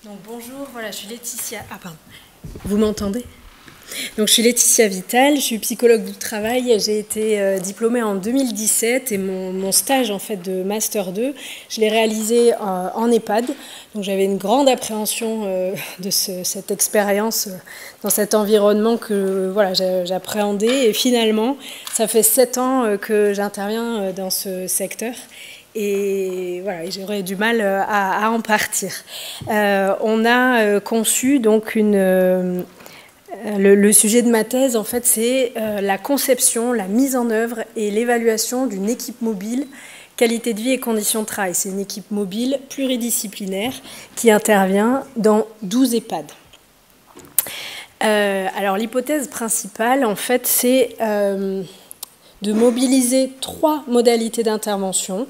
Donc bonjour, voilà, je suis Laetitia. Ah pardon. Vous m'entendez? Donc je suis Laetitia Vital, je suis psychologue du travail. J'ai été diplômée en 2017 et mon stage en fait de master 2, je l'ai réalisé en EHPAD. Donc j'avais une grande appréhension de cette expérience dans cet environnement que voilà, j'appréhendais. Et finalement, ça fait 7 ans que j'interviens dans ce secteur. Et voilà, j'aurais du mal à en partir. On a conçu donc le sujet de ma thèse, en fait, c'est la conception, la mise en œuvre et l'évaluation d'une équipe mobile qualité de vie et conditions de travail. C'est une équipe mobile pluridisciplinaire qui intervient dans 12 EHPAD. Alors l'hypothèse principale, en fait, c'est de mobiliser 3 modalités d'intervention.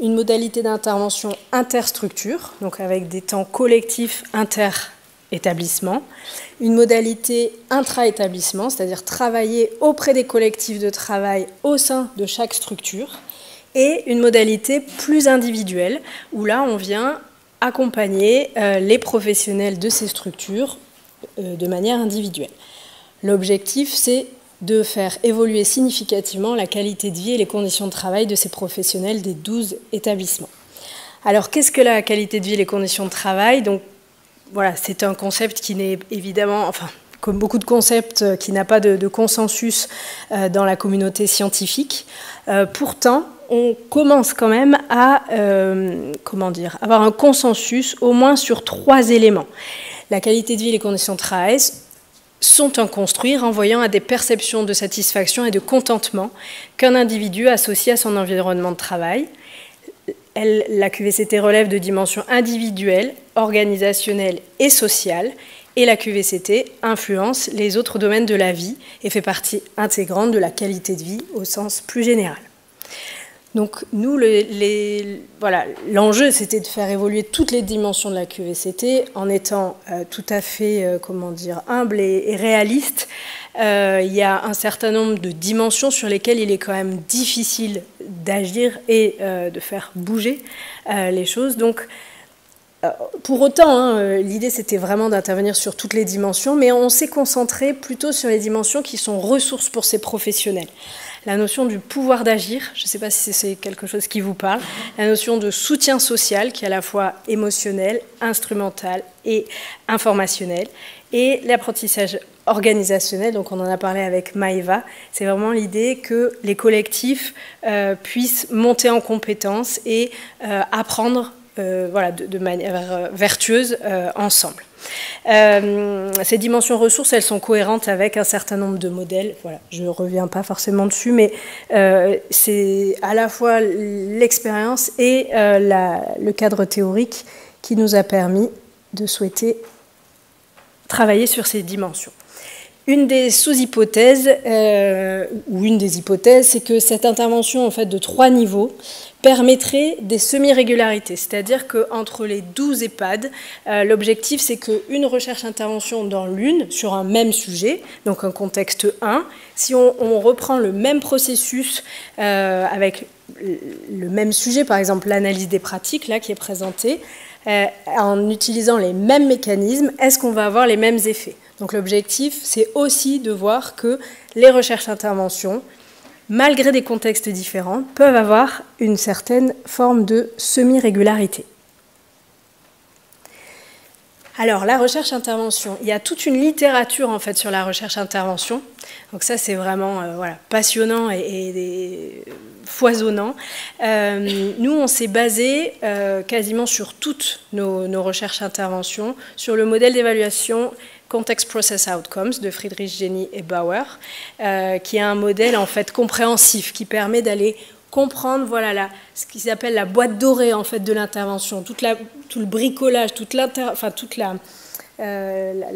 Une modalité d'intervention interstructure, donc avec des temps collectifs inter-établissement. Une modalité intra-établissement, c'est-à-dire travailler auprès des collectifs de travail au sein de chaque structure. Et une modalité plus individuelle, où là on vient accompagner les professionnels de ces structures de manière individuelle. L'objectif, c'est de faire évoluer significativement la qualité de vie et les conditions de travail de ces professionnels des 12 établissements. Alors, qu'est-ce que la qualité de vie et les conditions de travail? Donc, voilà, c'est un concept qui n'est évidemment, enfin, comme beaucoup de concepts, qui n'a pas de consensus dans la communauté scientifique. Pourtant, on commence quand même à, avoir un consensus au moins sur 3 éléments. La qualité de vie et les conditions de travail sont un construit renvoyant à des perceptions de satisfaction et de contentement qu'un individu associe à son environnement de travail. La QVCT relève de dimensions individuelles, organisationnelles et sociales, et la QVCT influence les autres domaines de la vie et fait partie intégrante de la qualité de vie au sens plus général. Donc nous, l'enjeu, c'était de faire évoluer toutes les dimensions de la QVCT en étant tout à fait, humble et réaliste. Il y a un certain nombre de dimensions sur lesquelles il est quand même difficile d'agir et de faire bouger les choses. Donc, pour autant, l'idée c'était vraiment d'intervenir sur toutes les dimensions, mais on s'est concentré plutôt sur les dimensions qui sont ressources pour ces professionnels. La notion du pouvoir d'agir, je ne sais pas si c'est quelque chose qui vous parle, la notion de soutien social qui est à la fois émotionnel, instrumental et informationnel, et l'apprentissage organisationnel, donc on en a parlé avec Maëva, c'est vraiment l'idée que les collectifs puissent monter en compétences et apprendre de manière vertueuse ensemble. Ces dimensions ressources, elles sont cohérentes avec un certain nombre de modèles. Voilà, je ne reviens pas forcément dessus, mais c'est à la fois l'expérience et le cadre théorique qui nous a permis de souhaiter travailler sur ces dimensions. Une des sous-hypothèses, ou une des hypothèses, c'est que cette intervention en fait, de 3 niveaux permettrait des semi-régularités, c'est-à-dire qu'entre les 12 EHPAD, l'objectif c'est qu'une recherche-intervention dans l'une, sur un même sujet, donc un contexte 1, si on reprend le même processus avec le même sujet, par exemple l'analyse des pratiques, là, qui est présentée, en utilisant les mêmes mécanismes, est-ce qu'on va avoir les mêmes effets? Donc l'objectif, c'est aussi de voir que les recherches-interventions, malgré des contextes différents, peuvent avoir une certaine forme de semi-régularité. Alors, la recherche-intervention, il y a toute une littérature en fait sur la recherche-intervention. Donc ça, c'est vraiment passionnant et foisonnant. Nous, on s'est basé quasiment sur toutes nos recherches-interventions sur le modèle d'évaluation Context Process Outcomes de Friedrich Jenny et Bauer, qui est un modèle en fait compréhensif qui permet d'aller comprendre ce qui s'appelle la boîte dorée en fait de l'intervention, tout le bricolage, toute la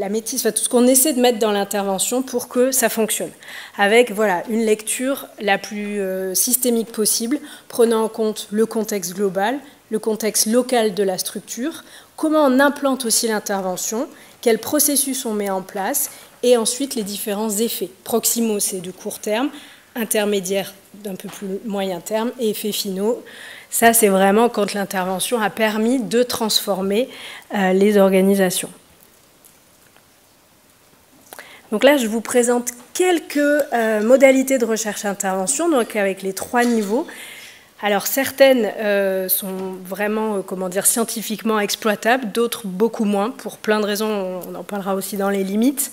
métisse, tout ce qu'on essaie de mettre dans l'intervention pour que ça fonctionne. Avec une lecture la plus systémique possible, prenant en compte le contexte global, le contexte local de la structure, comment on implante aussi l'intervention, quel processus on met en place, et ensuite les différents effets. Proximaux, c'est du court terme, intermédiaire d'un peu plus moyen terme, et effets finaux, Ça, c'est vraiment quand l'intervention a permis de transformer les organisations. Donc là, je vous présente quelques modalités de recherche-intervention, donc avec les 3 niveaux. Alors certaines sont vraiment, comment dire, scientifiquement exploitables, d'autres beaucoup moins, pour plein de raisons, on en parlera aussi dans les limites.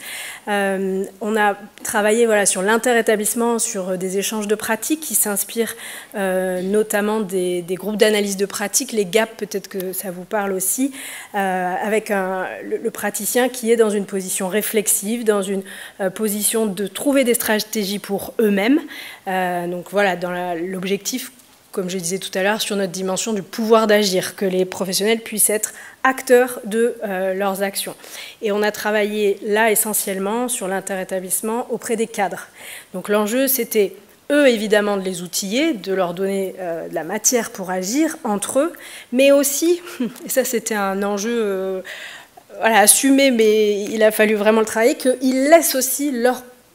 On a travaillé voilà, sur l'interétablissement, sur des échanges de pratiques qui s'inspirent notamment des groupes d'analyse de pratiques, les GAP, peut-être que ça vous parle aussi, avec le praticien qui est dans une position réflexive, dans une position de trouver des stratégies pour eux-mêmes. Donc voilà, dans l'objectif, comme je disais tout à l'heure, sur notre dimension du pouvoir d'agir, que les professionnels puissent être acteurs de leurs actions. Et on a travaillé là essentiellement sur l'interétablissement auprès des cadres. Donc l'enjeu, c'était eux, évidemment, de les outiller, de leur donner de la matière pour agir entre eux, mais aussi, et ça c'était un enjeu voilà, assumé, mais il a fallu vraiment le travailler, qu'ils laissent aussi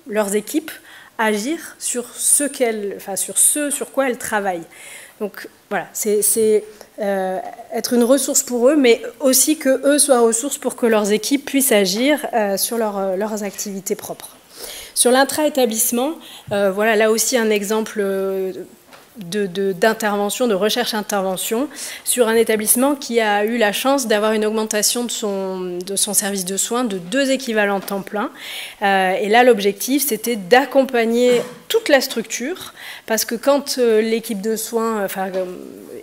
leurs équipes agir sur sur quoi elles travaillent. Donc voilà, c'est être une ressource pour eux, mais aussi que eux soient ressources pour que leurs équipes puissent agir sur leurs activités propres. Sur l'intra-établissement, voilà là aussi un exemple d'intervention, de recherche-intervention sur un établissement qui a eu la chance d'avoir une augmentation de son service de soins de 2 équivalents temps plein. Et là, l'objectif, c'était d'accompagner toute la structure, parce que quand l'équipe de soins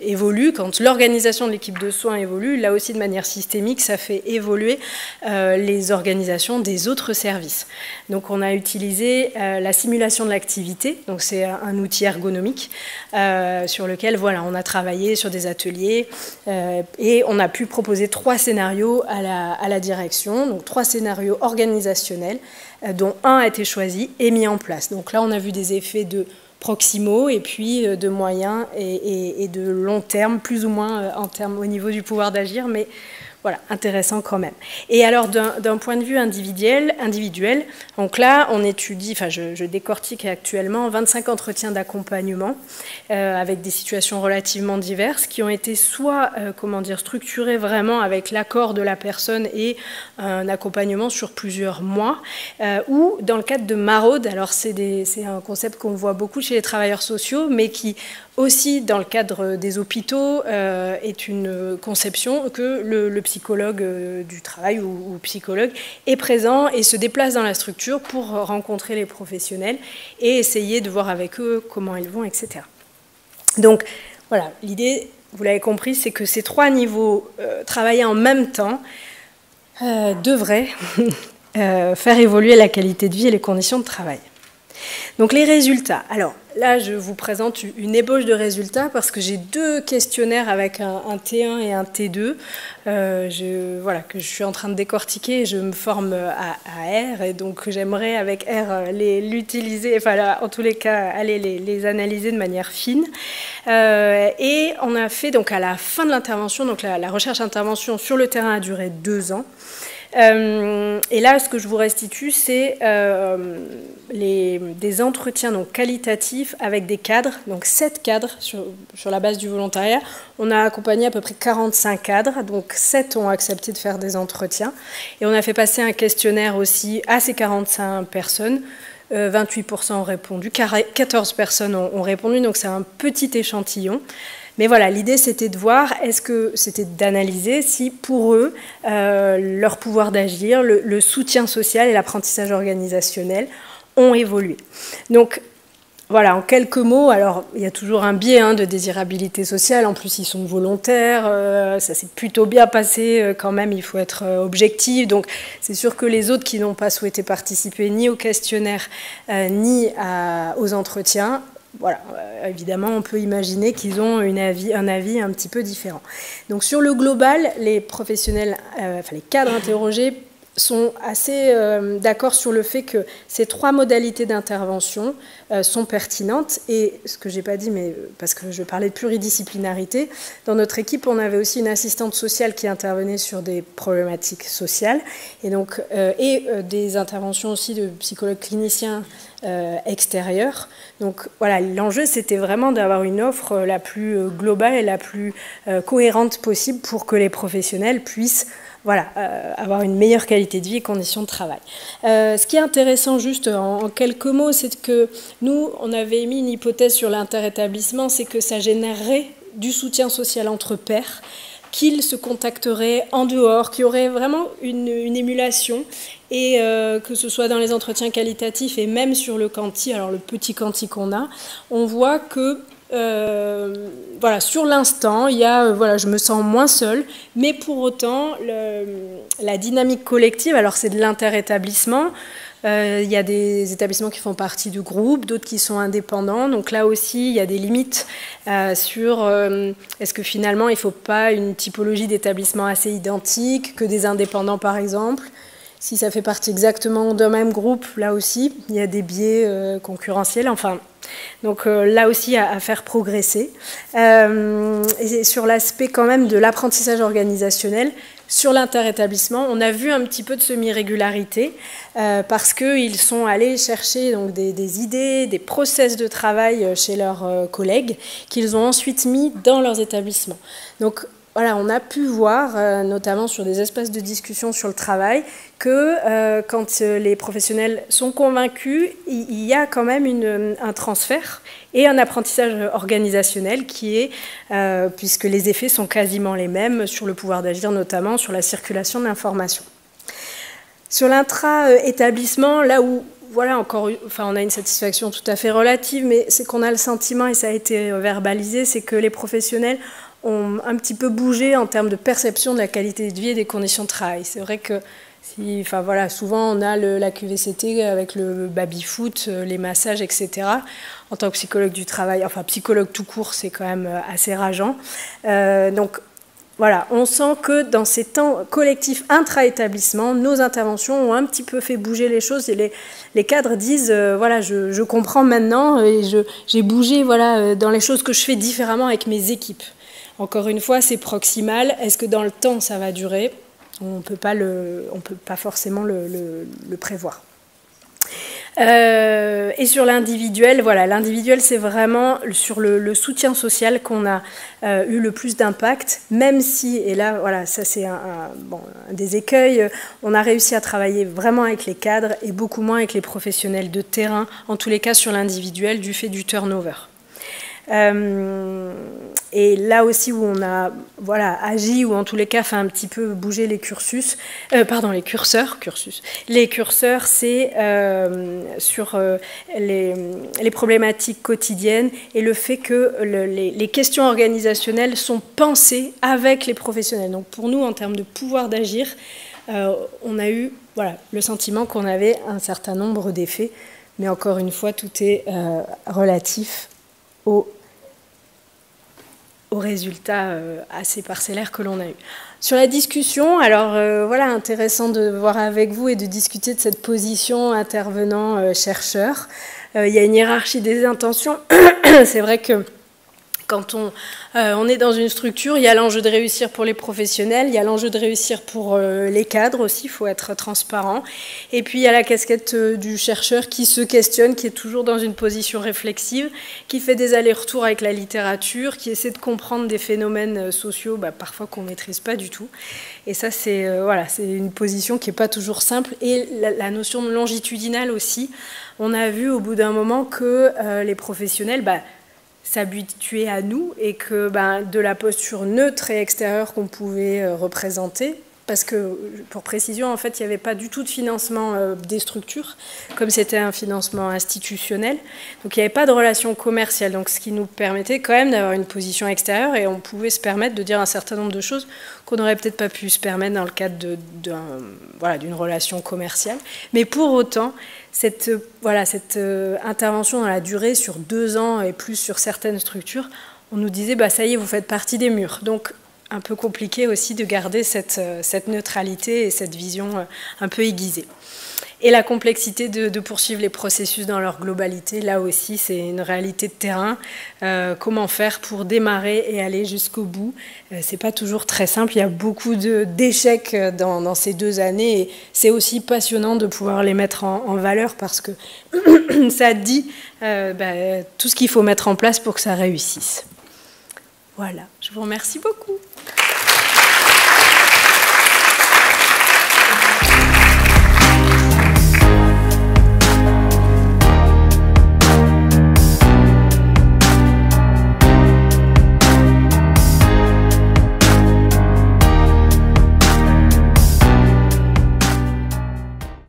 évolue, quand l'organisation de l'équipe de soins évolue, là aussi de manière systémique, ça fait évoluer les organisations des autres services. Donc on a utilisé la simulation de l'activité, donc c'est un outil ergonomique sur lequel voilà, on a travaillé sur des ateliers et on a pu proposer 3 scénarios à la direction, donc 3 scénarios organisationnels, dont un a été choisi et mis en place. Donc là, on a vu des effets de proximaux et puis de moyen et de long terme, plus ou moins au niveau du pouvoir d'agir, mais voilà, intéressant quand même. Et alors, d'un point de vue individuel, donc là, on étudie, enfin, je décortique actuellement 25 entretiens d'accompagnement avec des situations relativement diverses qui ont été soit, structurés vraiment avec l'accord de la personne et un accompagnement sur plusieurs mois, ou dans le cadre de maraudes. Alors, c'est un concept qu'on voit beaucoup chez les travailleurs sociaux, mais qui aussi, dans le cadre des hôpitaux, est une conception que le psychologue du travail ou psychologue est présent et se déplace dans la structure pour rencontrer les professionnels et essayer de voir avec eux comment ils vont, etc. Donc, voilà, l'idée, vous l'avez compris, c'est que ces 3 niveaux travaillés en même temps devraient faire évoluer la qualité de vie et les conditions de travail. Donc les résultats. Alors là, je vous présente une ébauche de résultats parce que j'ai 2 questionnaires avec un T1 et un T2 que je suis en train de décortiquer et je me forme à R et donc j'aimerais avec R l'utiliser, enfin là, en tous les cas aller les analyser de manière fine. Et on a fait donc à la fin de l'intervention, donc la recherche-intervention sur le terrain a duré 2 ans. Et là, ce que je vous restitue, c'est des entretiens donc, qualitatifs avec des cadres, donc 7 cadres sur la base du volontariat. On a accompagné à peu près 45 cadres, donc 7 ont accepté de faire des entretiens. Et on a fait passer un questionnaire aussi à ces 45 personnes. 28% ont répondu, 14 personnes ont répondu, donc c'est un petit échantillon. Mais voilà, l'idée c'était de voir, c'était d'analyser si pour eux, leur pouvoir d'agir, le soutien social et l'apprentissage organisationnel ont évolué. Donc voilà, en quelques mots, alors il y a toujours un biais de désirabilité sociale, en plus ils sont volontaires, ça s'est plutôt bien passé quand même, il faut être objectif. Donc c'est sûr que les autres qui n'ont pas souhaité participer ni au questionnaire ni aux entretiens, voilà, évidemment, on peut imaginer qu'ils ont un avis un petit peu différent. Donc, sur le global, les professionnels, les cadres interrogés sont assez d'accord sur le fait que ces 3 modalités d'intervention sont pertinentes. Et ce que je n'ai pas dit, mais parce que je parlais de pluridisciplinarité, dans notre équipe, on avait aussi une assistante sociale qui intervenait sur des problématiques sociales, et donc des interventions aussi de psychologues cliniciens extérieurs. Donc voilà, l'enjeu, c'était vraiment d'avoir une offre la plus globale et la plus cohérente possible pour que les professionnels puissent avoir une meilleure qualité de vie et conditions de travail. Ce qui est intéressant, juste en quelques mots, c'est que nous, on avait émis une hypothèse sur l'interétablissement, c'est que ça générerait du soutien social entre pairs, qu'ils se contacteraient en dehors, qu'il y aurait vraiment une émulation, et que ce soit dans les entretiens qualitatifs et même sur le quanti, alors le petit quanti qu'on a, on voit que voilà, sur l'instant, il y a, je me sens moins seule, mais pour autant, la dynamique collective, alors c'est de l'interétablissement, il y a des établissements qui font partie de groupes, d'autres qui sont indépendants, donc là aussi, il y a des limites sur est-ce que finalement, il ne faut pas une typologie d'établissement assez identique que des indépendants, par exemple. Si ça fait partie exactement d'un même groupe, là aussi, il y a des biais concurrentiels, enfin... Donc là aussi à faire progresser. Et sur l'aspect quand même de l'apprentissage organisationnel, sur l'interétablissement, on a vu un petit peu de semi-régularité parce qu'ils sont allés chercher donc, des idées, des process de travail chez leurs collègues qu'ils ont ensuite mis dans leurs établissements. Donc voilà, on a pu voir, notamment sur des espaces de discussion sur le travail, que quand les professionnels sont convaincus, il y a quand même un transfert et un apprentissage organisationnel qui est, puisque les effets sont quasiment les mêmes sur le pouvoir d'agir, notamment sur la circulation de l'information. Sur l'intra-établissement, là où voilà, on a une satisfaction tout à fait relative, mais c'est qu'on a le sentiment, et ça a été verbalisé, c'est que les professionnels ont un petit peu bougé en termes de perception de la qualité de vie et des conditions de travail. C'est vrai que souvent on a la QVCT avec le baby-foot, les massages, etc. En tant que psychologue du travail, enfin psychologue tout court, c'est quand même assez rageant. Donc voilà, on sent que dans ces temps collectifs intra-établissement, nos interventions ont un petit peu fait bouger les choses et les cadres disent voilà, je comprends maintenant et j'ai bougé dans les choses que je fais différemment avec mes équipes. Encore une fois, c'est proximal. Est-ce que dans le temps, ça va durer ? On ne peut pas forcément le prévoir. Et sur l'individuel, voilà, l'individuel, c'est vraiment sur le soutien social qu'on a eu le plus d'impact, même si, et là, voilà, ça c'est un des écueils, on a réussi à travailler vraiment avec les cadres et beaucoup moins avec les professionnels de terrain, en tous les cas sur l'individuel, du fait du turnover. Et là aussi où on a agi, ou en tous les cas fait un petit peu bouger les curseurs, les curseurs, c'est sur les problématiques quotidiennes et le fait que les questions organisationnelles sont pensées avec les professionnels. Donc pour nous, en termes de pouvoir d'agir, on a eu le sentiment qu'on avait un certain nombre d'effets, mais encore une fois, tout est relatif aux résultats assez parcellaires que l'on a eu. Sur la discussion, alors intéressant de voir avec vous et de discuter de cette position intervenant-chercheur. Il y a une hiérarchie des intentions. C'est vrai que quand on est dans une structure, il y a l'enjeu de réussir pour les professionnels, il y a l'enjeu de réussir pour les cadres aussi, il faut être transparent. Et puis il y a la casquette du chercheur qui se questionne, qui est toujours dans une position réflexive, qui fait des allers-retours avec la littérature, qui essaie de comprendre des phénomènes sociaux parfois qu'on ne maîtrise pas du tout. Et ça, c'est une position qui n'est pas toujours simple. Et la notion de longitudinale aussi, on a vu au bout d'un moment que les professionnels... s'habituer à nous et que de la posture neutre et extérieure qu'on pouvait représenter, parce que, pour précision, en fait, il n'y avait pas du tout de financement des structures, comme c'était un financement institutionnel, donc il n'y avait pas de relation commerciale, donc ce qui nous permettait quand même d'avoir une position extérieure et on pouvait se permettre de dire un certain nombre de choses qu'on n'aurait peut-être pas pu se permettre dans le cadre d'une relation commerciale. Mais pour autant, cette intervention dans la durée, sur 2 ans et plus sur certaines structures, on nous disait ça y est, vous faites partie des murs. Donc un peu compliqué aussi de garder cette neutralité et cette vision un peu aiguisée. Et la complexité de poursuivre les processus dans leur globalité, là aussi, c'est une réalité de terrain. Comment faire pour démarrer et aller jusqu'au bout? C'est pas toujours très simple. Il y a beaucoup d'échecs dans ces 2 années. Et c'est aussi passionnant de pouvoir les mettre en valeur parce que ça dit tout ce qu'il faut mettre en place pour que ça réussisse. Voilà, je vous remercie beaucoup.